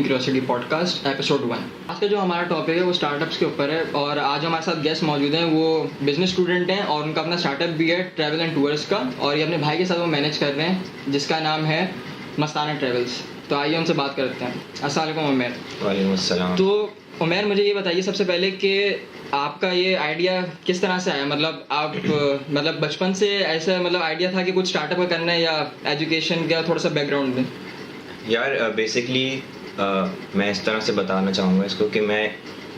Curiosity podcast episode 1। आज का जो हमारा टॉपिक है वो स्टार्टअप्स के ऊपर है और आज हमारे साथ गेस्ट मौजूद हैं। वो बिजनेस स्टूडेंट हैं और उनका अपना स्टार्टअप भी है ट्रैवल एंड टूर्स का, और ये अपने भाई के साथ वो मैनेज कर रहे हैं जिसका नाम है मस्ताना ट्रैवल्स। तो आइए उनसे बात करते हैं। अस्सलाम वालेकुम उमैर। वालेकुम अस्सलाम। तो उमैर, मुझे ये बताइए सबसे पहले कि आपका ये आइडिया किस तरह से आया? मतलब आप मतलब बचपन से ऐसा मतलब आइडिया था कि कुछ स्टार्टअप करना है, या एजुकेशन का थोड़ा सा बैकग्राउंड में? यार बेसिकली मैं इस तरह से बताना चाहूँगा इसको कि मैं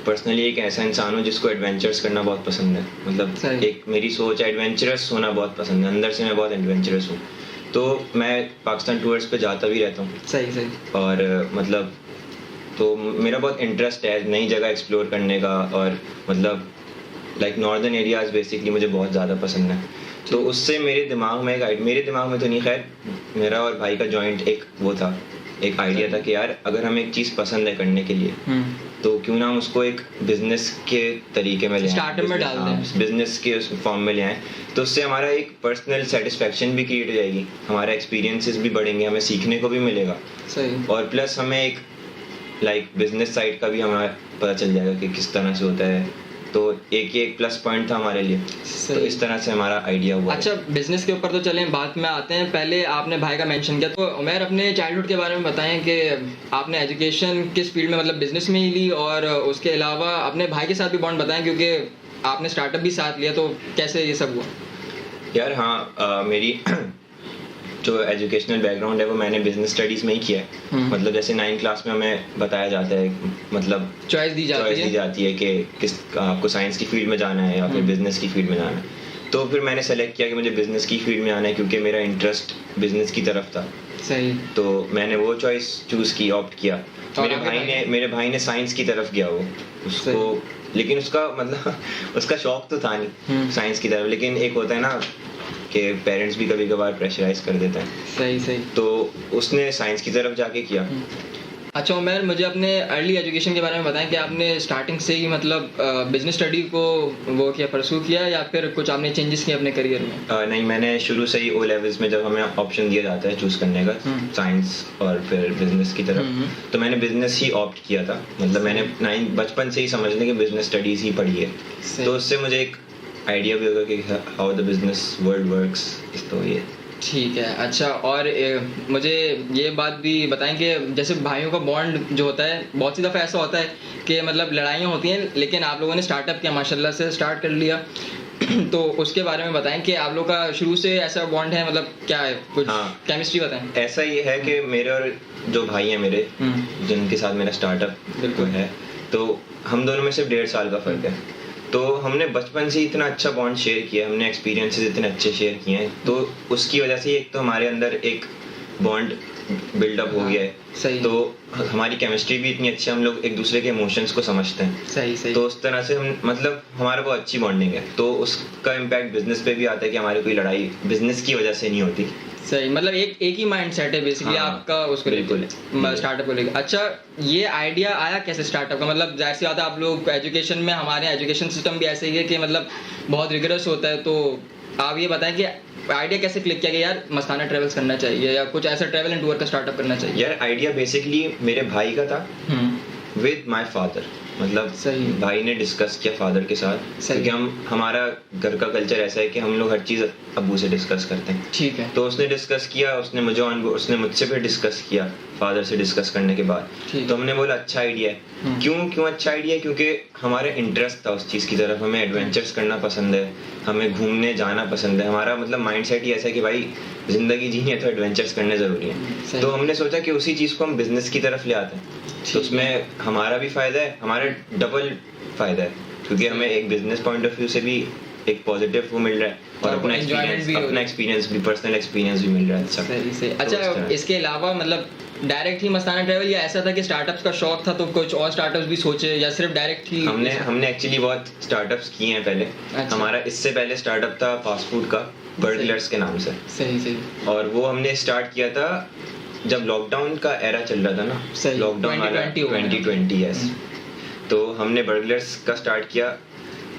पर्सनली एक ऐसा इंसान हूँ जिसको एडवेंचर्स करना बहुत पसंद है। मतलब एक मेरी सोच है, एडवेंचरस होना बहुत पसंद है, अंदर से मैं बहुत एडवेंचरस हूँ। तो मैं पाकिस्तान टूर्स पे जाता भी रहता हूँ। सही। और मतलब तो मेरा बहुत इंटरेस्ट है नई जगह एक्सप्लोर करने का, और मतलब लाइक नॉर्दर्न एरियाज़ बेसिकली मुझे बहुत ज़्यादा पसंद है। तो उससे मेरे दिमाग में तो नहीं, खैर मेरा और भाई का जॉइंट एक आइडिया था कि यार अगर हमें एक चीज़ पसंद है करने के लिए तो क्यों ना हम उसको एक बिजनेस के तरीके में ले आएं, स्टार्टअप में डाल दें, बिजनेस के उस फॉर्म में ले आएं। तो उससे हमारा एक पर्सनल सेटिस्फेक्शन भी क्रिएट हो जाएगी, हमारा एक्सपीरियंसेस भी बढ़ेंगे, हमें सीखने को भी मिलेगा। सही। और प्लस हमें एक बिजनेस साइड का भी हमारा पता चल जाएगा कि किस तरह से होता है। तो एक प्लस पॉइंट था हमारे लिए। तो इस तरह से हमारा आइडिया हुआ। अच्छा, बिजनेस के ऊपर तो चलें, बात में आते हैं। पहले आपने भाई का मेंशन किया, तो उमैर अपने चाइल्डहुड के बारे में बताएं कि आपने एजुकेशन किस फील्ड में, मतलब बिजनेस में ही ली, और उसके अलावा अपने भाई के साथ भी बॉन्ड बताएं क्योंकि आपने स्टार्टअप भी साथ लिया, तो कैसे ये सब हुआ? यार हाँ, मेरी जो एजुकेशनल बैकग्राउंड है वो मैंने बिजनेस स्टडीज़ में ही किया है। मतलब जैसे 9th क्लास में हमें बताया जाता है, मतलब चॉइस दी जाती है कि किस आपको साइंस की फील्ड में जाना है या फिर बिजनेस की फील्ड में जाना है। तो फिर मैंने सेलेक्ट किया कि मुझे बिजनेस की फील्ड में आना है क्योंकि मेरा इंटरेस्ट बिजनेस की तरफ था। सही। तो मैंने वो चॉइस चूज़ की, ऑप्ट किया। मेरे भाई ने साइंस की तरफ गया वो उसको, लेकिन उसका मतलब उसका शौक तो था नहीं साइंस की तरफ, लेकिन एक होता है ना कि पेरेंट्स भी कभी कभार प्रेशराइज कर देते हैं। सही। तो उसने साइंस की तरफ जाके किया। अच्छा उमैर, मुझे अपने अर्ली एजुकेशन के बारे में बताएं कि आपने स्टार्टिंग से ही मतलब बिजनेस स्टडी को वो किया, परस्यू किया, या फिर कुछ आपने चेंजेस किए अपने करियर में? नहीं, मैंने शुरू से ही ओ लेवल्स में जब हमें ऑप्शन दिया जाता है चूज़ करने का साइंस और फिर बिजनेस की तरफ, तो मैंने बिजनेस ही ऑप्ट किया था। मतलब मैंने बचपन से ही समझ लें कि बिजनेस स्टडीज़ ही पढ़ी है, तो उससे मुझे एक आइडिया भी होगा कि how the business world works. तो ये ठीक है। अच्छा, और मुझे ये बात भी बताएं कि जैसे भाइयों का बॉन्ड जो होता है, बहुत सी दफ़ा ऐसा होता है कि मतलब लड़ाइयाँ होती हैं, लेकिन आप लोगों ने स्टार्टअप किया, माशाल्लाह से स्टार्ट कर लिया। तो उसके बारे में बताएं कि आप लोग का शुरू से ऐसा बॉन्ड है, मतलब क्या है, कुछ केमिस्ट्री बताएं। ऐसा ये है कि मेरे और जो भाई हैं मेरे जिनके साथ मेरा स्टार्टअप बिल्कुल है, तो हम दोनों में सिर्फ 1.5 साल का फ़र्क है। तो हमने बचपन से इतना अच्छा बॉन्ड शेयर किया, हमने एक्सपीरियंसेस इतने अच्छे शेयर किए हैं, तो उसकी वजह से एक तो हमारे अंदर एक बॉन्ड बिल्डअप हो गया है। सही। तो हमारी केमिस्ट्री भी इतनी अच्छी है, हम लोग एक दूसरे के इमोशंस को समझते हैं। सही। तो उस तरह से हम मतलब हमारा बहुत अच्छी बॉन्डिंग है। तो उसका इम्पैक्ट बिजनेस पे भी आता है कि हमारी कोई लड़ाई बिजनेस की वजह से नहीं होती। सही, मतलब एक ही माइंड सेट है बेसिकली आपका उसको बिल्कुल स्टार्टअप को लेकर। अच्छा, ये आइडिया आया कैसे स्टार्टअप का? मतलब जाहिर सी बात है, आप लोग एजुकेशन में, हमारे एजुकेशन सिस्टम भी ऐसे ही है कि मतलब बहुत रिगरस होता है। तो आप ये बताएं कि आइडिया कैसे क्लिक किया कि यार मस्ताना ट्रेवल्स करना चाहिए, या कुछ ऐसा ट्रैवल एंड टूर का स्टार्टअप करना चाहिए? यार आइडिया बेसिकली मेरे भाई का था विद माय फादर। मतलब भाई ने डिस्कस किया फादर के साथ, क्योंकि हमारा घर का कल्चर ऐसा है कि हम लोग हर चीज़ अब्बू से डिस्कस करते हैं। ठीक है। तो उसने डिस्कस किया, उसने मुझसे फिर डिस्कस किया फादर से डिस्कस करने के बाद। तो हमने बोला अच्छा आइडिया है। क्यों अच्छा आइडिया है? क्योंकि हमारा इंटरेस्ट था उस चीज़ की तरफ, हमें एडवेंचर्स करना पसंद है, हमें घूमने जाना पसंद है। हमारा मतलब माइंड सेट ही ऐसा है कि भाई जिंदगी जीनी है तो एडवेंचर्स करने ज़रूरी है। तो हमने सोचा कि उसी चीज़ को हम बिजनेस की तरफ ले आते हैं, तो उसमें हमारा भी फ़ायदा है, हमारा डबल फ़ायदा है, क्योंकि हमें एक बिजनेस पॉइंट ऑफ व्यू से भी एक पॉजिटिव वो मिल रहा है, और अपना एक्सपीरियंस भी, पर्सनल एक्सपीरियंस भी मिल रहा है। सही। अच्छा, इसके अलावा मतलब डायरेक्ट ही मस्ताना ट्रैवल, या ऐसा था कि स्टार्टअप्स का शौक था तो कुछ और स्टार्टअप्स भी सोचे, या सिर्फ डायरेक्ट ही? हमने एक्चुअली बहुत स्टार्टअप्स किए हैं पहले। हमारा इससे पहले स्टार्टअप था फास्ट फूड का, बर्गलर्स के नाम से। सही। और वो हमने स्टार्ट किया था जब लॉकडाउन का एरा चल रहा था ना, लॉकडाउन वाला 2020। यस। तो हमने बर्गलर्स का स्टार्ट किया।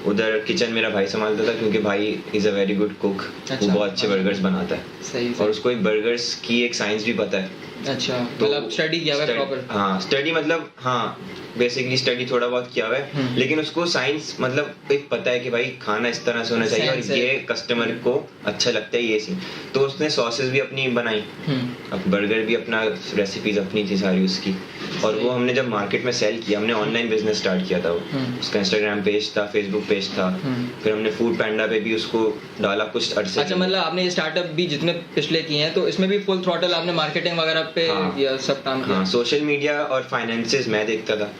उधर किचन मेरा भाई संभालता था, क्योंकि भाई is a very good cook, वो बहुत अच्छे बर्गर्स बनाता है। सही। और उसको एक बर्गर्स की एक साइंस भी पता है अच्छा, तो मतलब स्टडी किया हुआ है प्रॉपर। हाँ स्टडी मतलब हाँ बेसिकली स्टडी थोड़ा बहुत किया हुआ है, लेकिन उसको साइंस मतलब एक पता है कि भाई खाना इस तरह से होना चाहिए और Science है। ये कस्टमर को अच्छा लगता है ये सीन। तो उसने सॉसेस भी अपनी बनाई, अब बर्गर भी अपना, रेसिपीज अपनी थी सारी उसकी, और वो हमने जब मार्केट में सेल किया, हमने ऑनलाइन बिजनेस स्टार्ट किया था वो, उसका इंस्टाग्राम पेज था, फेसबुक पेज था, फिर हमने फूड पैंडा पे भी उसको डाला कुछ अरसे। अच्छा, मतलब आपने ये स्टार्टअप भी जितने पिछले किए हैं तो इसमें भी फुल थ्रॉटल आपने मार्केटिंग वगैरह पे ये सब काम किया? हाँ, सोशल मीडिया और फाइनेंसेस मैं देखता था,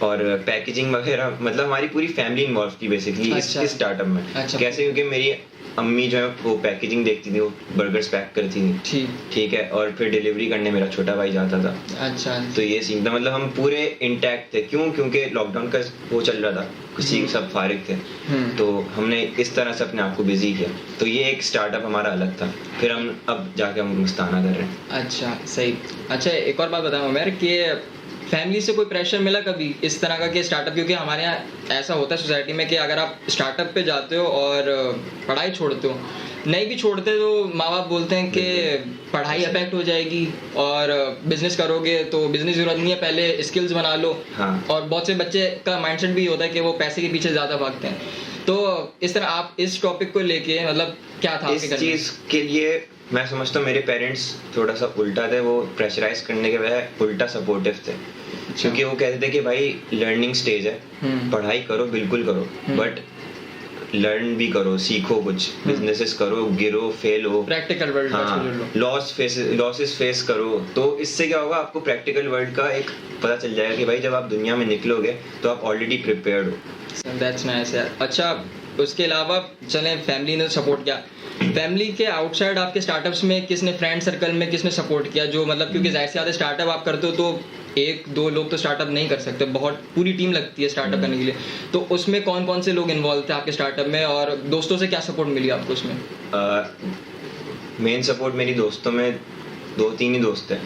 और पैकेजिंग वगैरह, मतलब हमारी पूरी फैमिली इन्वॉल्व थी बेसिकली इस स्टार्टअप में। अच्छा। कैसे, क्योंकि मेरी अम्मी जो है वो पैकेजिंग देखती थी, वो बर्गर्स पैक करती थी, ठीक है, और फिर डिलीवरी करने मेरा छोटा भाई जाता था। अच्छा। तो ये सीन था, मतलब हम पूरे इंटैक्ट थे। क्यों? क्योंकि लॉकडाउन का वो चल रहा था, किसी सब फारिग थे, तो हमने इस तरह से अपने आप को बिजी किया। तो ये एक स्टार्टअप हमारा अलग था, फिर हम अब जाके हम मस्ताना कर रहे हैं। अच्छा, सही। अच्छा, एक और बात बताऊँ उमर कि फैमिली से कोई प्रेशर मिला कभी इस तरह का कि स्टार्टअप, क्योंकि हमारे यहाँ ऐसा होता है सोसाइटी में कि अगर आप स्टार्टअप पे जाते हो और पढ़ाई छोड़ते हो, नहीं भी छोड़ते तो माँ बाप बोलते हैं कि पढ़ाई अफेक्ट हो जाएगी और बिजनेस करोगे तो बिजनेस की जरूरत नहीं है, पहले स्किल्स बना लो। हाँ। और बहुत से बच्चे का माइंडसेट भी होता है कि वो पैसे के पीछे ज़्यादा भागते हैं। तो इस तरह आप इस टॉपिक को लेके मतलब क्या था इस चीज़ के लिए मैं समझता हूँ मेरे पेरेंट्स थोड़ा सा उल्टा थे, वो प्रेशराइज करने के बजाय उल्टा सपोर्टिव थे। क्योंकि वो कहते थे कि भाई लर्निंग स्टेज है, पढ़ाई करो बिल्कुल करो, बट लर्न भी करो, सीखो, कुछ बिजनेसेस करो, गिरो, फेल हो, प्रैक्टिकल वर्ल्ड, हाँ, लॉसेस फेस करो। तो इससे क्या होगा, आपको प्रैक्टिकल वर्ल्ड का एक पता चल जाएगा कि भाई जब आप दुनिया में निकलोगे तो आप ऑलरेडी प्रिपेयर्ड हो। दैट्स नाइस यार। अच्छा, उसके अलावा चलें, फैमिली ने सपोर्ट किया, फैमिली के आउटसाइड आपके स्टार्टअप्स में किसने, फ्रेंड सर्कल में किसने सपोर्ट किया? जो मतलब क्योंकि जाहिर सी बात है स्टार्टअप आप करते हो तो एक दो लोग तो स्टार्टअप नहीं कर सकते, बहुत पूरी टीम लगती है स्टार्टअप करने के लिए। तो उसमें कौन कौन से लोग इन्वॉल्व थे आपके स्टार्टअप में, और दोस्तों से क्या सपोर्ट मिली आपको उसमें? मेन सपोर्ट मेरी दोस्तों में 2-3 ही दोस्त हैं,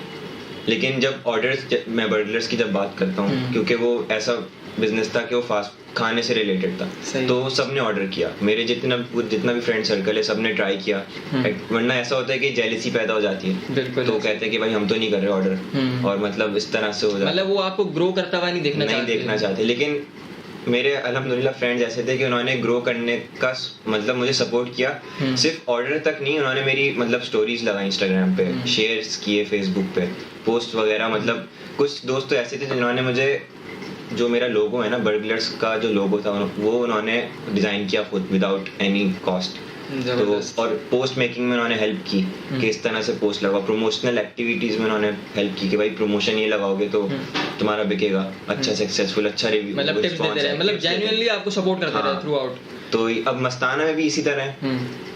लेकिन जब ऑर्डर्स, मैं बर्गर्स की जब बात करता हूँ, क्योंकि वो ऐसा बिजनेस था कि वो फास्ट खाने से रिलेटेड था, तो सबने ऑर्डर किया। मेरे जितना भी फ्रेंड सर्कल है सबने ट्राई किया, वरना ऐसा होता है कि जेलसी पैदा हो जाती है, तो कहते हैं कि भाई हम तो नहीं कर रहे ऑर्डर, और मतलब इस तरह से हो जाता है, मतलब वो आपको ग्रो करता हुआ नहीं देखना चाहते। लेकिन मेरे अल्हम्दुलिल्लाह फ्रेंड्स ऐसे थे कि उन्होंने ग्रो करने का मतलब मुझे सपोर्ट किया, सिर्फ ऑर्डर तक नहीं, उन्होंने मेरी मतलब स्टोरीज लगाई इंस्टाग्राम पे, शेयर्स किए फेसबुक पे, पोस्ट वगैरह। मतलब कुछ दोस्त तो ऐसे थे जिन्होंने मुझे, जो मेरा लोगो है ना, बर्गलर्स का जो लोगो था वो उन्होंने डिज़ाइन किया खुद विदाउट एनी कॉस्ट। तो और पोस्ट मेकिंग में उन्होंने हेल्प की कि इस तरह से पोस्ट लगाओ, प्रमोशनल एक्टिविटीज में उन्होंने हेल्प की कि भाई प्रमोशन ये लगाओगे तो तुम्हारा बिकेगा, अच्छा सक्सेसफुल, अच्छा रिव्यू, मतलब टिप्स देते रहे, मतलब जेन्युइनली आपको सपोर्ट करते रहे थ्रू आउट। तो अब मस्ताना में भी इसी तरह है।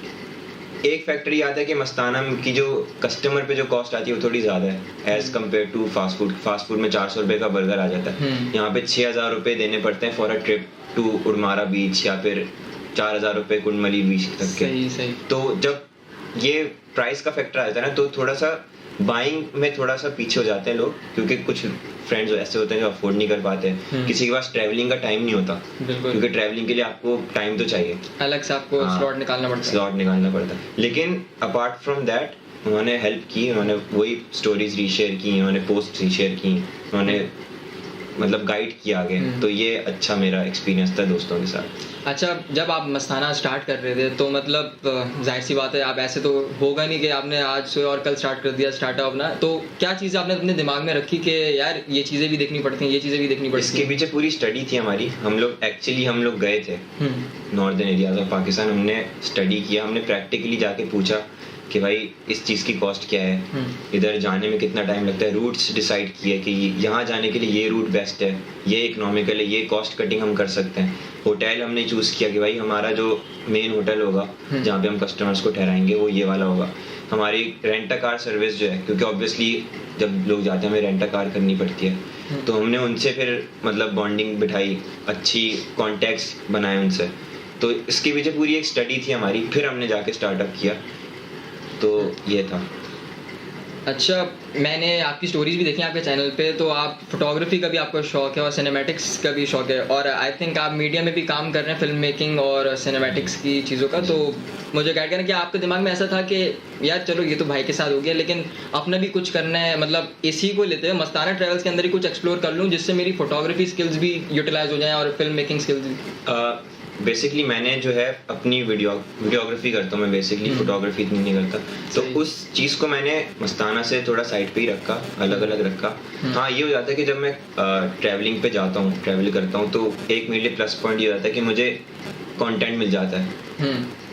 एक फैक्टर ये आता है कि मस्ताना की जो कस्टमर पे जो कॉस्ट आती है वो थोड़ी ज़्यादा है as compare to fast food में 400 रुपये का बर्गर आ जाता है, यहाँ पे 6,000 रुपये देने पड़ते हैं फॉर अ ट्रिप टू उड़मारा बीच, या फिर 4,000 रुपये कुंडमली बीच तक के। सही। तो जब ये प्राइस का फैक्टर आ जाता है ना, तो थोड़ा सा बाइंग में थोड़ा सा पीछे हो जाते हैं लोग, क्योंकि कुछ फ्रेंड्स ऐसे होते हैं जो अफोर्ड नहीं कर पाते, किसी के पास ट्रैवलिंग का टाइम नहीं होता, क्योंकि ट्रैवलिंग के लिए आपको टाइम तो चाहिए, अलग से आपको स्लॉट निकालना पड़ता है। लेकिन अपार्ट फ्रॉम दैट उन्होंने हेल्प की, उन्होंने वही स्टोरीज रीशेयर की, उन्होंने पोस्ट रीशेयर की, उन्होंने मतलब गाइड किया आगे। तो ये अच्छा मेरा एक्सपीरियंस था दोस्तों के साथ। अच्छा, जब आप मस्ताना स्टार्ट कर रहे थे तो मतलब जाहिर सी बात है आप ऐसे तो होगा नहीं कि आपने आज से और कल स्टार्ट कर दिया स्टार्टअप ना, तो क्या चीज़ आपने अपने दिमाग में रखी कि यार ये चीज़ें भी देखनी पड़ती हैं, ये चीज़ें भी देखनी पड़ती हैं? इसके पीछे पूरी स्टडी थी हमारी। हम लोग गए थे नॉर्दर्न एरियाज ऑफ पाकिस्तान, हमने स्टडी किया, हमने प्रैक्टिकली जाके पूछा कि भाई इस चीज़ की कॉस्ट क्या है, इधर जाने में कितना टाइम लगता है, रूट्स डिसाइड किए कि यहाँ जाने के लिए ये रूट बेस्ट है, ये इकोनॉमिकल है, ये कॉस्ट कटिंग हम कर सकते हैं। होटल हमने चूज़ किया कि भाई हमारा जो मेन होटल होगा जहाँ पे हम कस्टमर्स को ठहराएंगे वो ये वाला होगा। हमारी रेंट अ कार सर्विस जो है, क्योंकि ऑब्वियसली जब लोग जाते हैं हमें रेंट अ कार करनी पड़ती है, तो हमने उनसे फिर मतलब बॉन्डिंग बिठाई, अच्छी कॉन्टैक्ट्स बनाए उनसे। तो इसके पीछे पूरी एक स्टडी थी हमारी, फिर हमने जाके स्टार्टअप किया। तो ये था। अच्छा, मैंने आपकी स्टोरीज भी देखी हैं आपके चैनल पे, तो आप फोटोग्राफी का भी आपको शौक है और सिनेमैटिक्स का भी शौक है, और आई थिंक आप मीडिया में भी काम कर रहे हैं, फिल्म मेकिंग और सिनेमैटिक्स की चीज़ों का। तो मुझे गाइड करना कि आपके दिमाग में ऐसा था कि यार चलो ये तो भाई के साथ हो गया, लेकिन अपना भी कुछ करना है, मतलब इसी को लेते हुए मस्ताना ट्रैवल्स के अंदर ही कुछ एक्सप्लोर कर लूँ जिससे मेरी फोटोग्राफी स्किल्स भी यूटिलाइज हो जाएं और फिल्म मेकिंग स्किल्स भी। बेसिकली मैंने जो है अपनी वीडियोग्राफी करता हूँ मैं, बेसिकली फोटोग्राफी इतनी नहीं करता, तो उस चीज़ को मैंने मस्ताना से थोड़ा साइड पे ही रखा, अलग अलग रखा। हाँ, ये हो जाता है कि जब मैं ट्रैवलिंग पे जाता हूँ, ट्रैवल करता हूँ, तो एक मेरे लिए प्लस पॉइंट ये होता है कि मुझे कंटेंट मिल जाता है,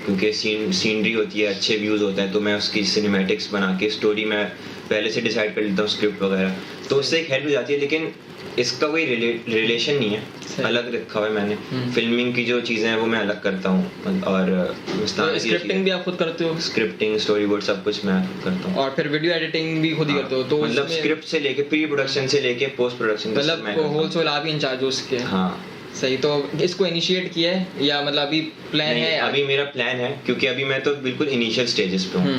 क्योंकि सीनरी होती है, अच्छे व्यूज़ होते हैं, तो मैं उसकी सिनेमैटिक्स बना के स्टोरी मैं पहले से डिसाइड कर लेता हूँ, स्क्रिप्ट वगैरह, तो उससे एक हेल्प हो जाती है। लेकिन इसका कोई रिलेशन नहीं है, अलग रखा हुआ है मैंने। फिल्मिंग की जो चीज़ें हैं वो मैं अलग करता हूँ, और स्क्रिप्टिंग भी आप खुद करते हो? स्क्रिप्टिंग, स्टोरी बोर्ड, सब कुछ मैं खुद करता हूँ। और फिर वीडियो एडिटिंग भी खुद ही करते हो? तो मतलब स्क्रिप्ट से लेके प्री प्रोडक्शन से लेके पोस्ट प्रोडक्शन, मतलब होलसेल आप ही इंचार्ज हो उसके? हाँ सही। तो इसको इनिशिएट किया है या मतलब अभी प्लान है? अभी मेरा प्लान है, क्योंकि अभी मैं तो बिल्कुल इनिशियल स्टेजेस पे हूँ,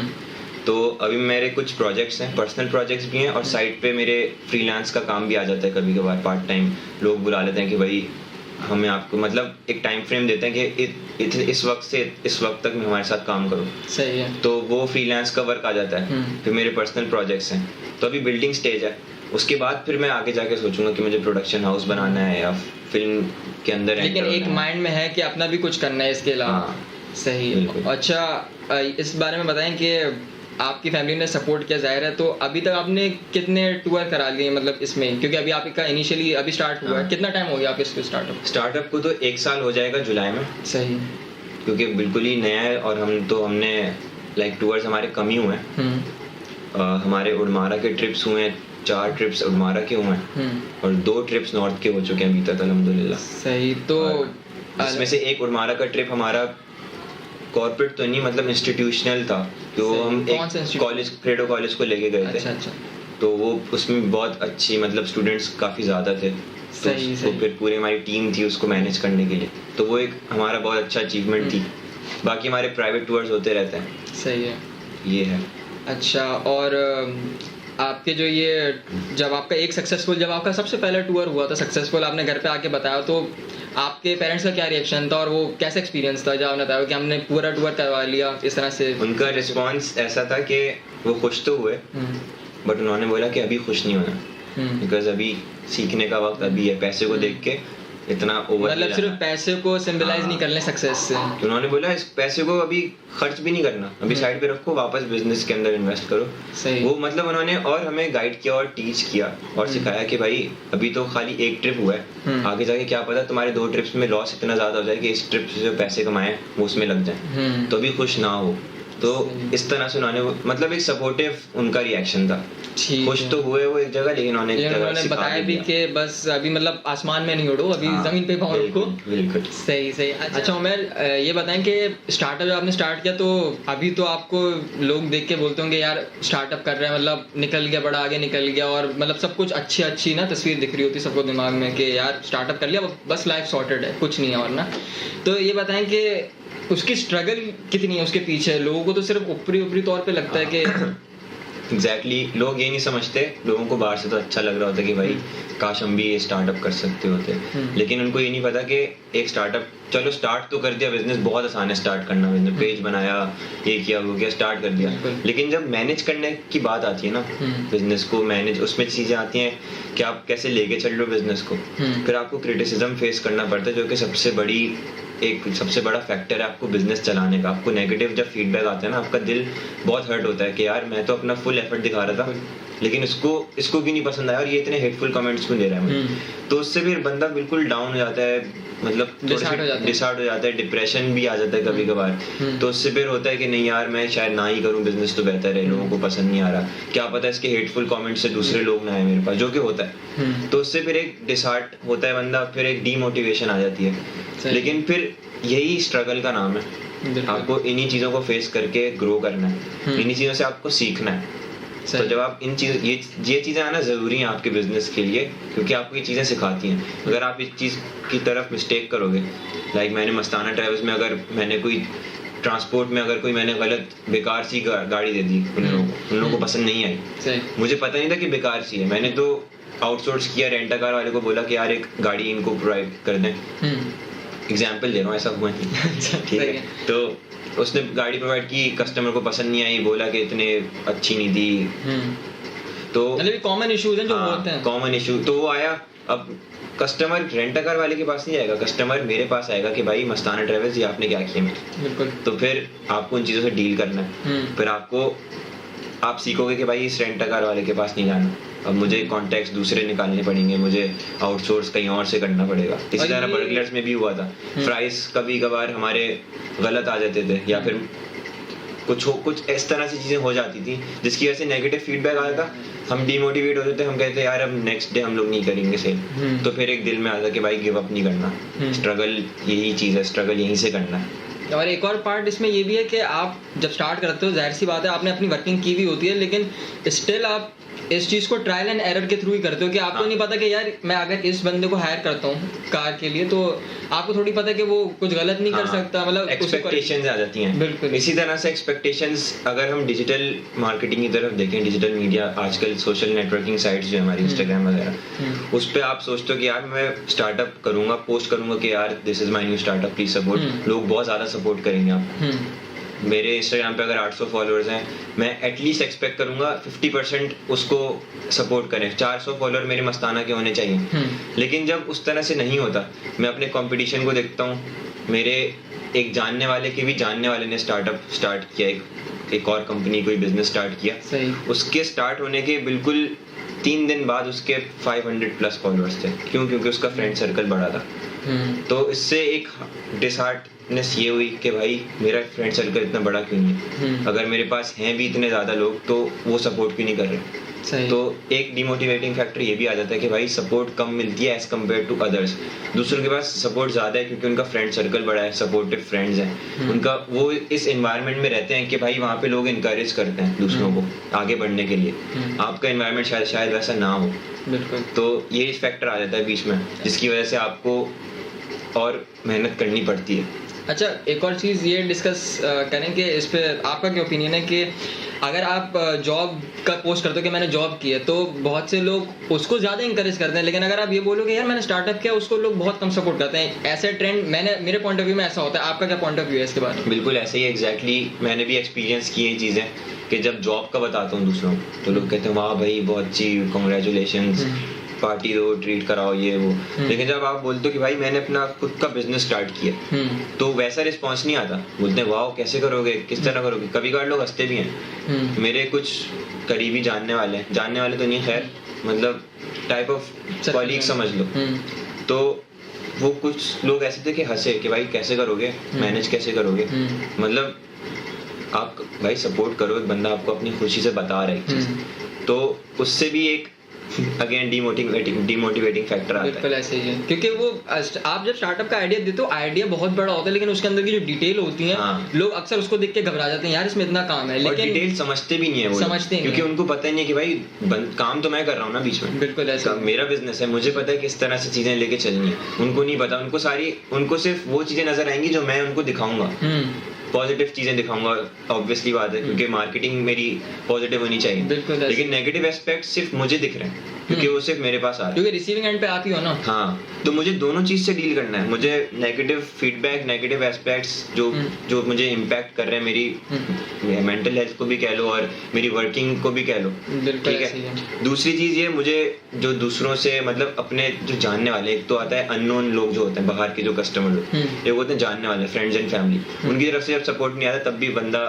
तो अभी मेरे कुछ प्रोजेक्ट्स हैं, पर्सनल प्रोजेक्ट्स भी हैं, और साइड पे मेरे फ्रीलांस का काम भी आ जाता है कभी कभार, पार्ट टाइम लोग बुला लेते हैं कि भाई हमें आपको मतलब एक टाइम फ्रेम देते हैं कि इस वक्त से इस वक्त तक हमारे साथ काम करो। सही है। तो वो फ्रीलांस का वर्क आ जाता है। फिर मेरे पर्सनल प्रोजेक्ट्स हैं, तो अभी बिल्डिंग स्टेज है, उसके बाद फिर मैं आगे जाके सोचूंगा कि मुझे प्रोडक्शन हाउस बनाना है या फिल्म के अंदर। लेकिन एक माइंड में है कि अपना भी कुछ करना है इसके अलावा। सही। अच्छा, इस बारे में बताएं कि आपकी फैमिली ने सपोर्ट किया, जाहिर है, तो अभी तक आपने कितने टूर करा लिए मतलब इसमें, क्योंकि अभी आपका इनिशियली अभी स्टार्ट हुआ है, कितना टाइम हो गया आप इसको स्टार्टअप को? तो 1 साल हो जाएगा जुलाई में। सही। क्योंकि बिल्कुल ही नया है, और हमने लाइक टूर्स हमारे कम ही हुए हैं। हमारे उड़मारा के ट्रिप्स हुए हैं, 4 ट्रिप्स उड़मारा के हुए हैं, और 2 ट्रिप्स नॉर्थ के हो चुके हैं अभी तक, अल्हम्दुलिल्लाह। सही। तो इसमें से एक उड़मारा का ट्रिप हमारा कॉर्पोरेट तो नहीं, मतलब इंस्टीट्यूशनल था, तो हम एक कॉलेज, क्रेडो कॉलेज को लेके गए थे। अच्छा। तो वो उसमें बहुत अच्छी, मतलब स्टूडेंट्स काफ़ी ज़्यादा थे, तो फिर पूरी हमारी टीम थी उसको मैनेज करने के लिए, तो वो एक हमारा बहुत अच्छा अचीवमेंट थी। बाकी हमारे प्राइवेट टूर्स होते रहते हैं। सही है, ये है। अच्छा, और आपके जो ये जब आपका सबसे पहला टूर हुआ था सक्सेसफुल, आपने घर पे आके बताया, तो आपके पेरेंट्स का क्या रिएक्शन था और वो कैसा एक्सपीरियंस था जब आपने बताया कि हमने पूरा टूर करवा लिया इस तरह से? उनका रिस्पांस ऐसा था कि वो खुश तो हुए, बट उन्होंने बोला कि अभी खुश नहीं होना, बिकॉज अभी सीखने का वक्त अभी है। पैसे को देख के इतना ओवर, मतलब सिर्फ पैसे को सिंबलाइज नहीं करने सक्सेस से। उन्होंने बोला इस पैसे को अभी खर्च भी नहीं करना, अभी साइड पे रखो, वापस बिजनेस के अंदर इन्वेस्ट करो। सही। वो मतलब उन्होंने और हमें गाइड किया और टीच किया और सिखाया कि भाई अभी तो खाली एक ट्रिप हुआ है, आगे जाके क्या पता तुम्हारे 2 ट्रिप्स में लॉस इतना ज्यादा हो जाए कि इस ट्रिप से जो पैसे कमाए वो उसमें लग जाए, तो अभी खुश ना हो। तो इस तरह से उन्होंने मतलब एक सपोर्टिव उनका रिएक्शन था। खुश तो हुए वो एक जगह, लेकिन उन्होंने बताया भी कि बस अभी मतलब आसमान में नहीं उड़ो, अभी जमीन पे पाँव रखो। बिल्कुल सही। अच्छा उमर, ये बताएं कि स्टार्टअप जब आपने स्टार्ट किया, तो अभी तो आपको लोग देख के बोलते होंगे यार स्टार्टअप कर रहे हैं, मतलब निकल गया, बड़ा आगे निकल गया, और मतलब सब कुछ अच्छी ना तस्वीर दिख रही होती है सबको दिमाग में कि यार स्टार्टअप कर लिया, बस लाइफ सॉर्टेड है, कुछ नहीं है और ना। तो ये बताएं कि उसकी स्ट्रगल कितनी है उसके पीछे? लोगों को तो सिर्फ ऊपरी तौर पे लगता है कि एग्जैक्टली लोग ये नहीं समझते, लोगों को बाहर से तो अच्छा लग रहा होता है कि भाई काश हम भी ये स्टार्टअप कर सकते होते, लेकिन उनको ये नहीं पता कि एक स्टार्टअप, चलो स्टार्ट तो कर दिया, बिजनेस बहुत आसान है स्टार्ट करना, बिजनेस पेज बनाया, ये किया वो किया, स्टार्ट कर दिया, लेकिन जब मैनेज करने की बात आती है ना, बिजनेस को मैनेज, उसमें चीजें आती हैं कि आप कैसे लेके चल रहे हो बिजनेस को, फिर आपको क्रिटिसिज्म फेस करना पड़ता है, जो कि सबसे बड़ा फैक्टर है आपको बिजनेस चलाने का। आपको नेगेटिव जब फीडबैक आता है ना, आपका दिल बहुत हर्ट होता है कि यार मैं तो अपना फुल एफर्ट दिखा रहा था, लेकिन इसको क्यों नहीं पसंद आया, और ये इतने हेटफुल कमेंट्स क्यों दे रहा है मुझे। तो उससे फिर बंदा बिल्कुल डाउन हो जाता है, मतलब डिसहार्ट हो जाता है, डिप्रेशन भी आ जाता है कभी कभार। तो उससे फिर होता है कि नहीं यार मैं शायद ना ही करूं बिजनेस, तो बेहतर है, लोगों को पसंद नहीं आ रहा, क्या पता इसके हेटफुल कमेंट से दूसरे लोग ना आए मेरे पास, जो कि होता है। तो उससे फिर एक डिसहार्ट होता है बंदा, फिर एक डीमोटिवेशन आ जाती है। लेकिन फिर यही स्ट्रगल का नाम है, आपको इन्हीं चीजों को फेस करके ग्रो करना है, इन्हीं चीजों से आपको सीखना है। तो जब आप ये चीजें आना जरूरी है आपके बिजनेस के लिए, क्योंकि आपको ये चीजें सिखाती हैं। अगर आप इस चीज की तरफ मिस्टेक करोगे, लाइक मैंने मस्ताना ट्रैवल्स में अगर मैंने कोई ट्रांसपोर्ट में अगर कोई मैंने गलत बेकार सी गाड़ी दे दी उन लोगों को पसंद नहीं आई, मुझे पता नहीं था कि बेकार सी है, मैंने तो आउटसोर्स किया, रेंट कार वाले को बोला कि यार एक गाड़ी इनको प्रोवाइड कर दें, एग्जाम्पल दे रहा हूँ, ऐसा हुआ नहीं, ठीक है। तो उसने गाड़ी प्रोवाइड की, कस्टमर को पसंद नहीं आई, बोला कि इतने अच्छी नहीं दी, तो मतलब कॉमन इश्यूज हैं जो होते हैं, कॉमन इशू। तो वो आया, अब कस्टमर रेंट कार वाले के पास नहीं आएगा, कस्टमर मेरे पास आएगा कि भाई मस्ताना ट्रेवल्स ये आपने क्या किया मेरे। बिल्कुल। तो फिर आपको उन चीज़ों से डील करना है, फिर आप सीखोगे कि भाई इस रेंट कार वाले के पास नहीं जाना, अब मुझे कॉन्टैक्ट्स दूसरे निकालने पड़ेंगे, मुझे आउटसोर्स कहीं और से करना पड़ेगा। इसी तरह बर्गलर्स में भी हुआ था, प्राइस कभी कभार हमारे गलत आ जाते थे, या फिर कुछ इस तरह से चीजें हो जाती थी जिसकी वजह से नेगेटिव फीडबैक आता था, हम डिमोटिवेट हो जाते, हम कहते यार अब नेक्स्ट डे हम लोग नहीं करेंगे सेल। तो फिर एक दिल में आता कि भाई गिव अप नहीं करना, स्ट्रगल यही चीज है, स्ट्रगल यहीं से करना है। और एक और पार्ट इसमें ये भी है कि आप जब स्टार्ट करते हो, जाहिर सी बात है आपने अपनी वर्किंग की भी होती है, लेकिन स्टिल आप इस चीज को ट्रायल एंड एरर के थ्रू ही करते हो कि आपको नहीं पता कि यार मैं अगर इस बंदे को हायर करता हूँ कार के लिए, तो आपको थोड़ी पता है कि वो कुछ गलत नहीं कर सकता, मतलब एक्सपेक्टेशंस आ जाती हैं। बिल्कुल। इसी तरह से एक्सपेक्टेशंस, अगर हम डिजिटल मार्केटिंग की तरफ देखें, डिजिटल मीडिया, आजकल सोशल नेटवर्किंग साइट्स जो हमारी इंस्टाग्राम वगैरह, उस पर आप सोचते हो कि यार मैं स्टार्टअप करूंगा, पोस्ट करूंगा कि यार this is my new startup, please support, लोग बहुत ज्यादा सपोर्ट करेंगे आप। मेरे इंस्टाग्राम पे अगर 800 फॉलोअर्स हैं, मैं एटलीस्ट एक्सपेक्ट करूंगा 50% उसको सपोर्ट करें, 400 फॉलोअर मेरे मस्ताना के होने चाहिए। लेकिन जब उस तरह से नहीं होता, मैं अपने कंपटीशन को देखता हूँ, मेरे एक जानने वाले के भी जानने वाले ने स्टार्टअप स्टार्ट किया, एक और कंपनी कोई बिजनेस स्टार्ट किया, उसके स्टार्ट होने के बिल्कुल 3 दिन बाद उसके 500 प्लस फॉलोअर्स थे। क्यों? क्योंकि उसका फ्रेंड सर्कल बड़ा था। तो इससे एक डिसहार्टनेस ये हुई कि भाई मेरा फ्रेंड सर्कल इतना बड़ा क्यों नहीं, अगर मेरे पास हैं भी इतने ज्यादा लोग तो वो सपोर्ट क्यों नहीं कर रहे। तो एक डिमोटिवेटिंग फैक्टर ये भी आ जाता है कि भाई सपोर्ट कम मिलती है एज कम्पेयर टू अदर्स। दूसरों के पास सपोर्ट ज्यादा है क्योंकि उनका फ्रेंड सर्कल बड़ा है, सपोर्टिव फ्रेंड्स हैं, उनका वो इस एनवायरनमेंट में रहते हैं कि भाई वहाँ पे लोग इनकरेज करते हैं दूसरों को आगे बढ़ने के लिए। आपका एनवायरनमेंट शायद वैसा ना हो, तो ये फैक्टर आ जाता है बीच में, जिसकी वजह से आपको और मेहनत करनी पड़ती है। अच्छा, एक और चीज़ ये डिस्कस करें कि इस पे आपका क्या ओपिनियन है कि अगर आप जॉब का पोस्ट करते हो कि मैंने जॉब की है, तो बहुत से लोग उसको ज़्यादा इंकरेज करते हैं, लेकिन अगर आप ये बोलो कि यार मैंने स्टार्टअप किया, उसको लोग बहुत कम सपोर्ट करते हैं। ऐसे ट्रेंड मेरे पॉइंट ऑफ व्यू में ऐसा होता है, आपका क्या पॉइंट ऑफ व्यू है इसके बारे में? बिल्कुल ऐसे ही, एग्जैक्टली मैंने भी एक्सपीरियंस की ये चीज़ें कि जब जॉब का बताता हूँ दूसरों को तो लोग कहते हैं वाह भाई बहुत अच्छी, कॉन्ग्रेचुलेशंस, पार्टी दो, ट्रीट कराओ, ये वो। लेकिन जब आप बोलते हो कि भाई मैंने अपना खुद का बिजनेस स्टार्ट किया, तो वैसा रिस्पांस नहीं आता। बोलते हैं वाह कैसे करोगे, किस तरह करोगे। कभी कभार लोग हंसते भी हैं। मेरे कुछ करीबी जानने वाले तो नहीं, खैर मतलब टाइप ऑफ कॉलीग समझ लो, तो वो कुछ लोग ऐसे थे कि हंसे कि भाई कैसे करोगे, मैनेज कैसे करोगे। मतलब आप भाई सपोर्ट करो, एक बंदा आपको अपनी खुशी से बता रहा है चीज, तो उससे भी एक अगेन डिमोटिवेटिंग फैक्टर आता है। बिल्कुल ऐसे ही है, क्योंकि वो आप जब स्टार्टअप का आइडिया देते हो, आइडिया बहुत बड़ा होता है, लेकिन उसके अंदर की जो डिटेल होती है, लोग अक्सर उसको देख के घबरा जाते हैं, यार इसमें इतना काम है, लेकिन डिटेल समझते भी नहीं है वो, समझते हैं क्योंकि उनको पता ही नहीं है कि भाई काम तो मैं कर रहा हूँ ना बीच में। बिल्कुल ऐसा, मेरा बिजनेस है, मुझे पता है किस तरह से चीजें लेके चलनी है। उनको नहीं पता, उनको सिर्फ वो चीजें नजर आएंगी जो मैं उनको दिखाऊंगा, पॉजिटिव चीजें दिखाऊंगा, ऑब्वियसली बात है, क्योंकि मार्केटिंग मेरी पॉजिटिव होनी चाहिए। लेकिन नेगेटिव एस्पेक्ट सिर्फ मुझे दिख रहे हैं क्योंकि वो सिर्फ मेरे पास आ रहा है, क्योंकि रिसीविंग एंड पे आप ही हो ना। हाँ, तो मुझे दोनों चीज से डील करना है। मुझे नेगेटिव फीडबैक, नेगेटिव एस्पेक्ट्स जो मुझे इम्पैक्ट कर रहे हैं, मेरी मेंटल हेल्थ को भी कह लो और मेरी वर्किंग को भी कह लो, ठीक है। दूसरी चीज ये, मुझे जो दूसरों से मतलब अपने जो जानने वाले, एक तो आता है अननोन लोग जो होते हैं, बाहर के जो कस्टमर लोग, एक होते हैं जानने वाले, फ्रेंड्स एंड फैमिली, उनकी तरफ से जब सपोर्ट नहीं आता तब भी बंदा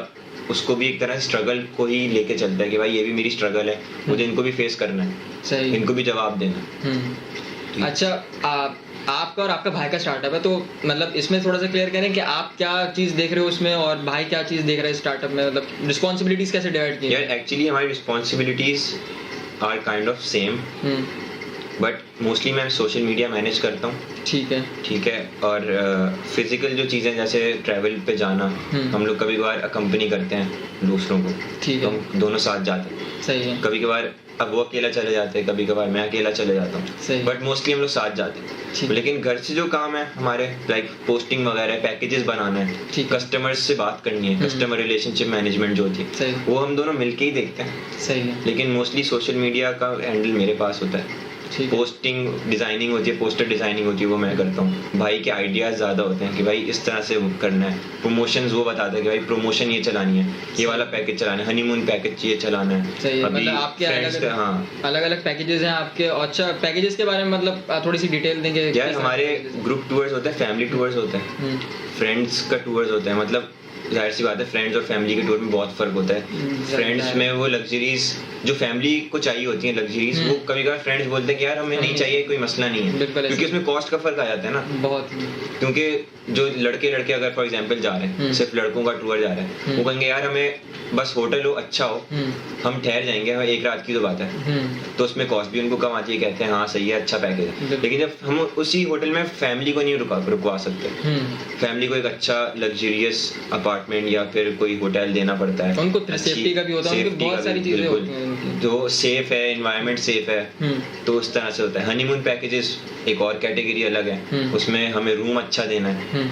उसको भी एक तरह से स्ट्रगल को ही लेके चलता है कि भाई ये भी मेरी स्ट्रगल है, मुझे इनको भी फेस करना है, सही, इनको भी जवाब देना। अच्छा, आपका और आपका भाई का स्टार्टअप है, तो मतलब इसमें थोड़ा सा क्लियर करें कि आप क्या चीज देख रहे हो उसमें और भाई क्या चीज देख रहा है स्टार्टअप में, मतलब रिस्पॉन्सिबिलिटीज कैसे डिवाइड की? यार एक्चुअली हमारी responsibilities are kind of same, but mostly मैं सोशल मीडिया मैनेज करता हूँ, ठीक है। और फिजिकल जो चीज़ें जैसे ट्रैवल पे जाना, हम लोग कभी कभार अकम्पनी करते हैं दूसरों को, तो हम दोनों साथ जाते हैं, सही है। कभी कभार अब वो अकेला चले जाते हैं, कभी कभार मैं अकेला चले जाता हूँ, बट मोस्टली हम लोग साथ जाते हैं। लेकिन घर से जो काम है हमारे, लाइक पोस्टिंग वगैरह, पैकेजेस बनाना है, कस्टमर्स से बात करनी है, कस्टमर रिलेशनशिप मैनेजमेंट जो होती है वो हम दोनों मिलके ही देखते हैं। सही है। लेकिन मोस्टली सोशल मीडिया का हैंडल मेरे पास होता है, पोस्टिंग डिजाइनिंग होती है, पोस्टर डिजाइनिंग होती है, वो मैं करता हूँ। भाई के आइडियाज ज्यादा होते हैं कि भाई इस तरह से करना है, प्रमोशंस वो बताता है कि भाई प्रमोशन ये चलानी है, ये वाला पैकेज चलाना है, हनीमून पैकेज ये चलाना है। सही है। मतलब आपके अलग अलग पैकेजेस हैं आपके। अच्छा, पैकेजेस के बारे में मतलब थोड़ी सी डिटेल देंगे यार? हमारे ग्रुप टूर्स होते हैं, फैमिली टूर्स होते हैं, फ्रेंड्स का टूर्स होते हैं। मतलब जाहिर सी बात है, फ्रेंड्स और फैमिली के टूर में बहुत फर्क होता है। फ्रेंड्स में वो लग्जरीज जो फैमिली को चाहिए होती है, लग्जरीज वो कभी कभार फ्रेंड्स बोलते हैं कि यार हमें नहीं चाहिए, कोई मसला नहीं है, क्योंकि उसमें कॉस्ट का फर्क आ जाता है ना बहुत। क्योंकि जो लड़के अगर फॉर एग्जांपल जा रहे हैं, सिर्फ लड़कों का टूर जा रहे हैं, वो कहेंगे यार हमें बस होटल हो, अच्छा हो, हम ठहर जाएंगे, एक रात की तो बात है, तो उसमें कॉस्ट भी उनको कम आती है, कहते हैं हाँ सही है, अच्छा पैकेज है। लेकिन जब हम उसी होटल में फैमिली को नहीं रुकवा सकते, फैमिली को एक अच्छा लग्जरियस अपार्टमेंट या फिर कोई होटल देना पड़ता है, उनको सेफ्टी का भी होता है, बहुत सारी चीजें होती हैं, जो सेफ है, एनवायरनमेंट सेफ है, तो उस तरह से होता है। हनीमून पैकेजेस एक और कैटेगरी अलग है, उसमें हमें रूम अच्छा देना है,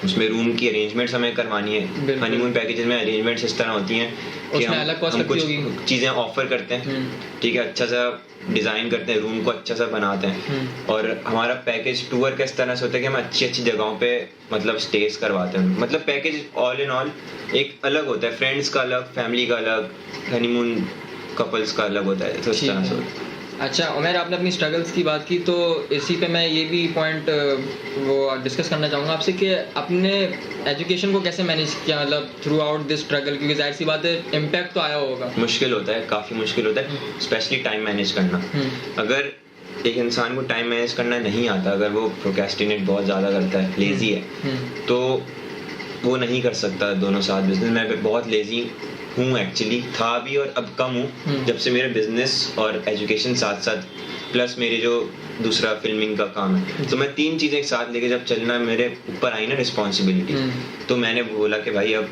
उसमें रूम की अरेंजमेंट्स हमें करवानी है। हनीमून पैकेजेस में अरेंजमेंट्स इस तरह होती हैं कि हम कुछ चीजें ऑफर करते हैं, ठीक है, अच्छा सा डिजाइन करते हैं, रूम को अच्छा सा बनाते हैं, और हमारा पैकेज टूर का इस तरह से होता है कि हम अच्छी अच्छी जगहों पे मतलब स्टेज करवाते हैं। मतलब पैकेज ऑल इन ऑल एक अलग होता है, फ्रेंड्स का अलग, फैमिली का अलग, हनीमून कपल्स का अलग होता है, तो इस तरह से होता है। अच्छा उमर, आपने अपनी स्ट्रगल्स की बात की, तो इसी पे मैं ये भी पॉइंट वो डिस्कस करना चाहूँगा आपसे कि अपने एजुकेशन को कैसे मैनेज किया, मतलब थ्रू आउट दिस स्ट्रगल, क्योंकि जाहिर सी बात है इम्पैक्ट तो आया होगा। मुश्किल होता है, काफ़ी मुश्किल होता है, स्पेशली टाइम मैनेज करना। अगर एक इंसान को टाइम मैनेज करना नहीं आता, अगर वो प्रोक्रेस्टिनेट बहुत ज़्यादा करता है, लेजी है, तो वो नहीं कर सकता दोनों साथ बिजनेस। मैं बहुत लेजी हूँ एक्चुअली, था भी और अब कम हूँ, जब से मेरे बिजनेस और एजुकेशन साथ साथ, प्लस मेरे जो दूसरा फिल्मिंग का काम है, तो मैं तीन चीज़ें एक साथ लेके जब चलना मेरे ऊपर आई ना रिस्पॉन्सिबिलिटी, तो मैंने बोला कि भाई अब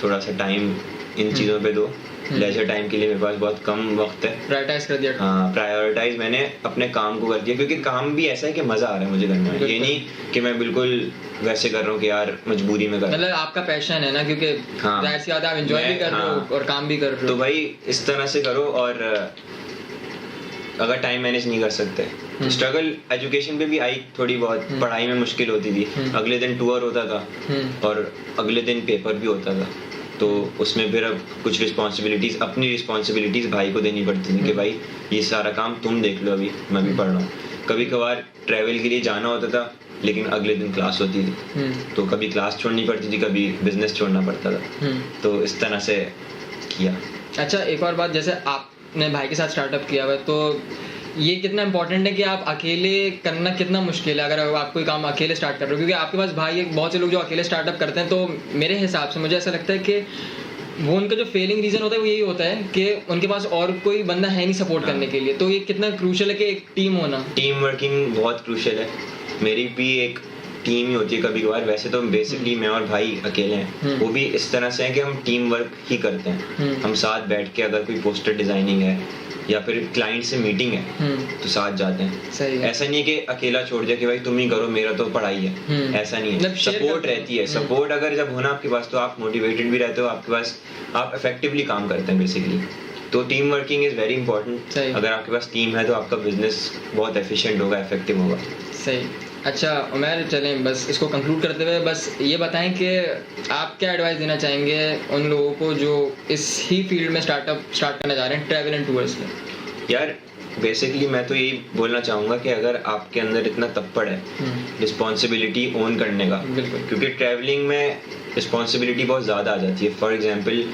थोड़ा सा टाइम इन चीज़ों पे दो, लेजर टाइम के लिए मेरे पास बहुत कम वक्त है, प्रायोरिटाइज कर दिया। हाँ, प्रायोरिटाइज मैंने अपने काम को कर दिया, क्योंकि काम भी ऐसा है कि मज़ा आ रहा है मुझे करने में, ये नहीं कि मैं बिल्कुल वैसे कर रहा हूँ कि यार मजबूरी में कर, मतलब आपका पैशन है ना, क्योंकि जाहिर सी बात है आप एंजॉय भी कर रहे हो और काम भी कर रहे हो, तो भाई इस तरह से करो। और अगर टाइम मैनेज नहीं कर सकते, स्ट्रगल एजुकेशन पे भी आई थोड़ी बहुत, पढ़ाई में मुश्किल होती थी, अगले दिन टूर होता था और अगले दिन पेपर भी होता था, तो उसमें फिर अब कुछ रिस्पॉन्सिबिलिटीज़, अपनी रिस्पॉन्सिबिलिटीज़ भाई को देनी पड़ती थी कि भाई ये सारा काम तुम देख लो, अभी मैं भी पढ़ रहा हूँ। कभी कभार ट्रैवल के लिए जाना होता था, लेकिन अगले दिन क्लास होती थी, तो कभी क्लास छोड़नी पड़ती थी, कभी बिजनेस छोड़ना पड़ता था, तो इस तरह से किया। अच्छा, एक और बात, जैसे आपने भाई के साथ स्टार्टअप किया हुआ है, तो ये कितना इंपॉर्टेंट है कि आप अकेले करना कितना मुश्किल है अगर आप कोई काम अकेले स्टार्ट कर रहे हो, क्योंकि आपके पास भाई है, बहुत से लोग जो अकेले स्टार्टअप करते हैं, तो मेरे हिसाब से मुझे ऐसा लगता है कि वो उनका जो फेलिंग रीजन होता है वो यही होता है कि उनके पास और कोई बंदा है नहीं सपोर्ट करने के लिए। तो ये कितना क्रूशियल है कि एक टीम होना, टीम वर्किंग बहुत क्रूशियल है। मेरी भी एक टीम ही होती है कभी कभार, वैसे तो बेसिकली मैं और भाई अकेले हैं, वो भी इस तरह से है कि हम टीम वर्क ही करते हैं। हम साथ बैठ के अगर कोई पोस्टर डिजाइनिंग है या फिर क्लाइंट से मीटिंग है तो साथ जाते हैं। सही है। ऐसा नहीं है कि अकेला छोड़ दिया कि भाई तुम ही करो, मेरा तो पढ़ाई है, ऐसा नहीं है। सपोर्ट रहती है, सपोर्ट अगर जब होना आपके पास तो आप मोटिवेटेड भी रहते हो, आपके पास आप इफेक्टिवली काम करते हैं बेसिकली। तो team working is very important. अगर आपके पास टीम है तो आपका बिजनेस बहुत एफिशिएंट होगा, इफेक्टिव होगा। सही। अच्छा उमर, चलें बस इसको कंक्लूड करते हुए बस ये बताएं कि आप क्या एडवाइस देना चाहेंगे उन लोगों को जो इस ही फील्ड में स्टार्ट करना चाह रहे हैं, ट्रैवल एंड टूर्स में। यार बेसिकली मैं तो यही बोलना चाहूँगा कि अगर आपके अंदर इतना तप्पड़ है रिस्पॉन्सिबिलिटी ओन करने का, क्योंकि ट्रैवलिंग में रिस्पॉन्सिबिलिटी बहुत ज़्यादा आ जाती है। फॉर एग्जांपल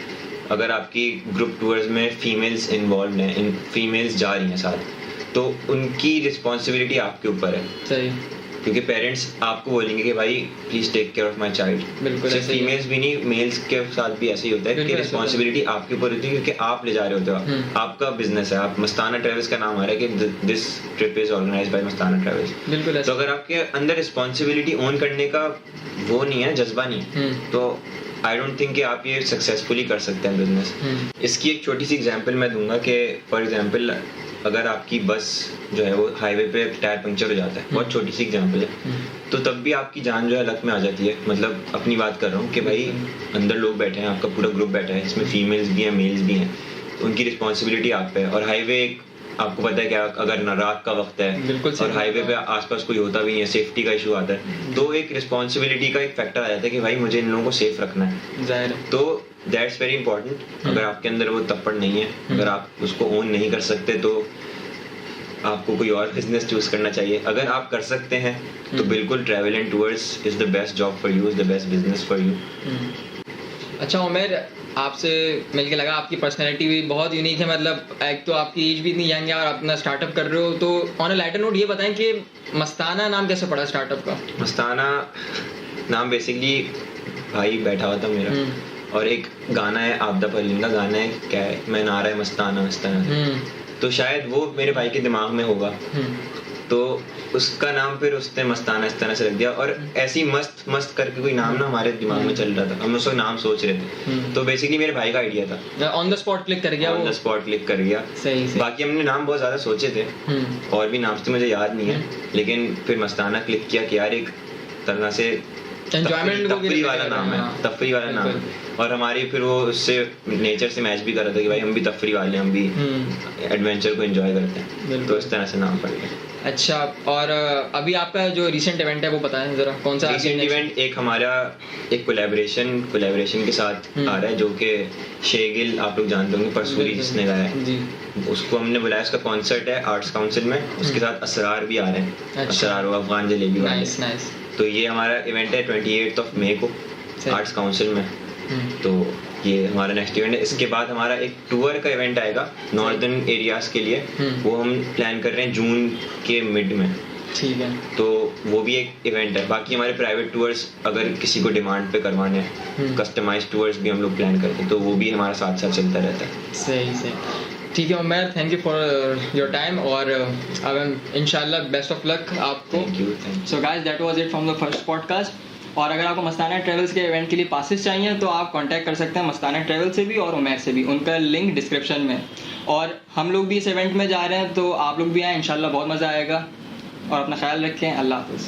अगर आपकी ग्रुप टूर्स में फीमेल्स इन्वॉल्व हैं, फीमेल्स जा रही हैं साथ, तो उनकी रिस्पॉन्सिबिलिटी आपके ऊपर है। सही। क्योंकि पेरेंट्स आपको बोलेंगे कि भाई please take care of my child. बिल्कुल। सिर्फ फीमेल्स भी नहीं, मेल्स के साथ भी ऐसे ही होता है कि रिस्पॉन्सिबिलिटी आपके ऊपर होती है, क्योंकि आप ले जा रहे होते हो, आपका बिजनेस है। आप मस्ताना ट्रैवल्स का नाम आ रहा है कि this trip is organised by Mastana travels. बिल्कुल। तो अगर आपके अंदर रिस्पॉन्सिबिलिटी ओन करने का वो नहीं है, जज्बा नहीं है, तो आई डोंट थिंक कि आप ये सक्सेसफुली कर सकते हैं बिजनेस। इसकी एक छोटी सी एग्जांपल मैं दूंगा कि फॉर एग्जांपल अगर आपकी बस जो है वो हाईवे पे टायर पंक्चर हो जाता है, बहुत छोटी सी एग्जांपल है, तो तब भी आपकी जान जो है लत में आ जाती है। मतलब अपनी बात कर रहा हूँ कि भाई अंदर लोग बैठे हैं, आपका पूरा ग्रुप बैठा है, इसमें फीमेल्स भी हैं मेल्स भी हैं, तो उनकी रिस्पॉन्सिबिलिटी आप पे है। और हाईवे एक आपको पता है क्या, अगर रात का वक्त है और हाईवे पे आसपास कोई होता भी नहीं है, सेफ्टी का इशू आता है, तो एक रिस्पॉन्सिबिलिटी का एक फैक्टर आ जाता है कि भाई मुझे इन लोगों को सेफ रखना है। जाहिर है। तो दैट्स वेरी इंपॉर्टेंट। अगर आपके अंदर वो तप्पड़ नहीं है, अगर आप उसको ओन नहीं कर सकते, तो आपको कोई और बिजनेस चूज करना चाहिए। अगर आप कर सकते हैं तो बिल्कुल travel and tours is the best job for you, is the best business for you. अच्छा उमेर, आपसे मिलके लगा आपकी पर्सनैलिटी भी बहुत यूनिक है। मतलब एक तो आपकी एज भी इतनी यंग है और अपना स्टार्टअप कर रहे हो, तो ऑन अ लाइटर नोट ये बताएं कि मस्ताना नाम कैसे पड़ा स्टार्टअप का? मस्ताना नाम बेसिकली भाई बैठा हुआ था मेरा, और एक गाना है आपदा परवीन का, गाना है क्या है, मैं नारा है मस्ताना मस्ताना, तो शायद वो मेरे भाई के दिमाग में होगा, तो उसका नाम फिर उसने मस्ताना इस तरह से रख दिया। और ऐसी मस्त मस्त करके कोई नाम ना हमारे दिमाग में चल रहा था, हम उसका नाम सोच रहे थे, तो बेसिकली मेरे भाई का आइडिया था, ऑन द स्पॉट क्लिक कर गया, ऑन द स्पॉट क्लिक कर गया। सही से। बाकी हमने नाम बहुत ज्यादा सोचे थे, और भी नाम तो मुझे याद नहीं है, लेकिन फिर मस्ताना क्लिक किया कि यार एक तरह से तफरी वाला नाम है, तफरी वाला नाम है, और हमारी फिर वो उससे नेचर से मैच भी कर रहा था कि भाई हम भी तफरी वाले, हम भी एडवेंचर को एंजॉय करते हैं, तो इस तरह से नाम पड़ गया। अच्छा, और अभी आपका जो रीसेंट इवेंट है वो बताएं जरा, कौन सा रीसेंट इवेंट? एक हमारा एक कोलैबोरेशन के साथ आ रहा है, जो कि शेगिल आप लोग जानते होंगे, परसूरी जिसने गाया है, उसको हमने बुलाया। उसका कॉन्सर्ट है आर्ट्स काउंसिल में, उसके साथ असरार भी आ रहे हैं। असरार वो अफगान जलेबी वाले। तो ये हमारा इवेंट है 28 मई को आर्ट्स काउंसिल में, तो ये हमारा नेक्स्ट इवेंट है। इसके बाद हमारा एक टूर का इवेंट आएगा नॉर्दर्न एरियाज के लिए, वो हम प्लान कर रहे हैं जून के मिड में। ठीक है, तो वो भी एक इवेंट है। बाकी हमारे प्राइवेट टूर्स अगर किसी को डिमांड पे करवाने हैं, कस्टमाइज्ड टूर्स भी हम लोग प्लान करते हैं, तो वो भी हमारा साथ साथ चलता रहता है। सही से। ठीक है Umar, thank you for your time, और अब इंशाल्लाह बेस्ट ऑफ लक आपको। Thank you. So guys, that was it from the first podcast. और अगर आपको मस्ताना ट्रेवल्स के इवेंट के लिए पासेस चाहिए तो आप कांटेक्ट कर सकते हैं मस्ताना ट्रेवल से भी और उमर से भी, उनका लिंक डिस्क्रिप्शन में। और हम लोग भी इस इवेंट में जा रहे हैं, तो आप लोग भी आए, इंशाल्लाह बहुत मज़ा आएगा। और अपना ख्याल रखें, अल्लाह हाफ़िज़।